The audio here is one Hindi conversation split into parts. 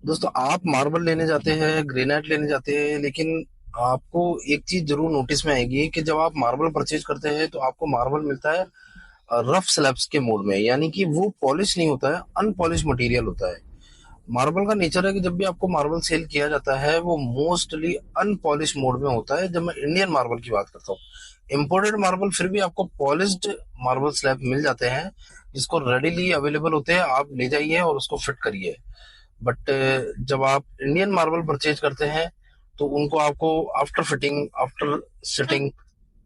दोस्तों, आप मार्बल लेने जाते हैं, ग्रेनाइट लेने जाते हैं, लेकिन आपको एक चीज जरूर नोटिस में आएगी कि जब आप मार्बल परचेज करते हैं तो आपको मार्बल मिलता है रफ स्लैब्स के मोड में, यानी कि वो पॉलिश नहीं होता है, अनपॉलिश मटेरियल होता है। मार्बल का नेचर है कि जब भी आपको मार्बल सेल किया जाता है वो मोस्टली अनपॉलिश मोड में होता है। जब मैं इंडियन मार्बल की बात करता हूँ, इम्पोर्टेड मार्बल फिर भी आपको पॉलिश्ड मार्बल स्लैब मिल जाते हैं, जिसको रेडीली अवेलेबल होते हैं, आप ले जाइए और उसको फिट करिए। बट जब आप इंडियन मार्बल परचेज करते हैं तो उनको आपको आफ्टर फिटिंग, आफ्टर सिटिंग,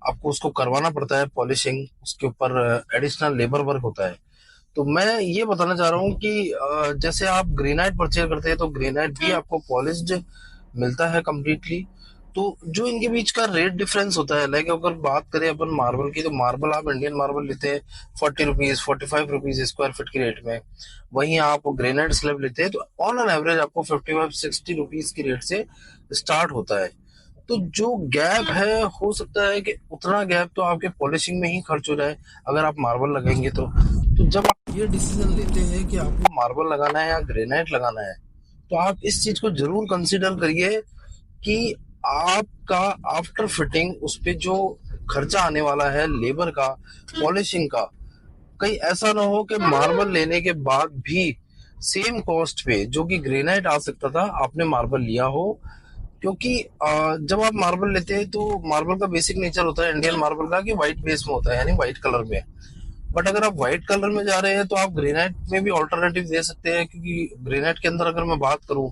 आपको उसको करवाना पड़ता है पॉलिशिंग, उसके ऊपर एडिशनल लेबर वर्क होता है। तो मैं ये बताना चाह रहा हूँ कि जैसे आप ग्रेनाइट परचेज करते हैं तो ग्रेनाइट भी आपको पॉलिश्ड मिलता है कंप्लीटली। तो जो इनके बीच का रेट डिफरेंस होता है, लाइक अगर बात करें अपन मार्बल की, तो मार्बल आप इंडियन मार्बल लेते हैं 40 रुपीज, 45 रुपीज स्क्वायर फीट की रेट में। वहीं आप ग्रेनाइट स्लैब लेते हैं तो ऑन एन एवरेज आपको 55-60 रुपीज की रेट से स्टार्ट होता है। तो जो गैप है, हो सकता है कि उतना गैप तो आपके पॉलिशिंग में ही खर्च हो जाए अगर आप मार्बल लगाएंगे तो जब आप ये डिसीजन लेते हैं कि आपको मार्बल लगाना है या ग्रेनाइट लगाना है, तो आप इस चीज को जरूर कंसिडर करिए कि आपका आफ्टर फिटिंग उस पे जो खर्चा आने वाला है लेबर का, पॉलिशिंग का, कहीं ऐसा ना हो कि मार्बल लेने के बाद भी सेम कॉस्ट पे जो कि ग्रेनाइट आ सकता था आपने मार्बल लिया हो। क्योंकि जब आप मार्बल लेते हैं तो मार्बल का बेसिक नेचर होता है इंडियन मार्बल का कि व्हाइट बेस में होता है, यानी व्हाइट कलर में। बट अगर आप व्हाइट कलर में जा रहे हैं तो आप ग्रेनाइट में भी ऑल्टरनेटिव दे सकते हैं, क्योंकि ग्रेनाइट के अंदर अगर मैं बात करूं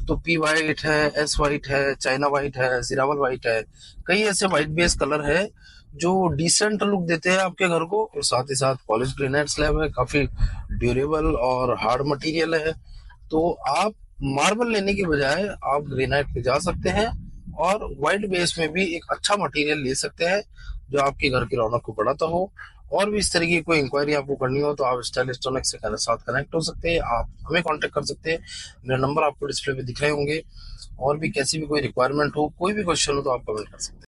तो पी वाइट है, एस वाइट है, चाइना वाइट है, सिरावल वाइट है। कई ऐसे व्हाइट बेस कलर है जो डिसेंट लुक देते हैं आपके घर को, और साथ ही साथ पॉलिश ग्रेनाइट स्लैब है, काफी ड्यूरेबल और हार्ड मटेरियल है। तो आप मार्बल लेने की बजाय आप ग्रेनाइट पे जा सकते हैं और व्हाइट बेस में भी एक अच्छा मटेरियल ले सकते हैं जो आपके घर की रौनक को बढ़ाता हो। और भी इस तरीके की कोई इंक्वायरी आपको करनी हो तो आप स्टाइल इलेक्ट्रॉनिक्स से साथ कनेक्ट हो सकते हैं, आप हमें कांटेक्ट कर सकते हैं। मेरा नंबर आपको डिस्प्ले पे दिख रहे होंगे। और भी कैसी भी कोई रिक्वायरमेंट हो, कोई भी क्वेश्चन हो, तो आप कमेंट कर सकते हैं।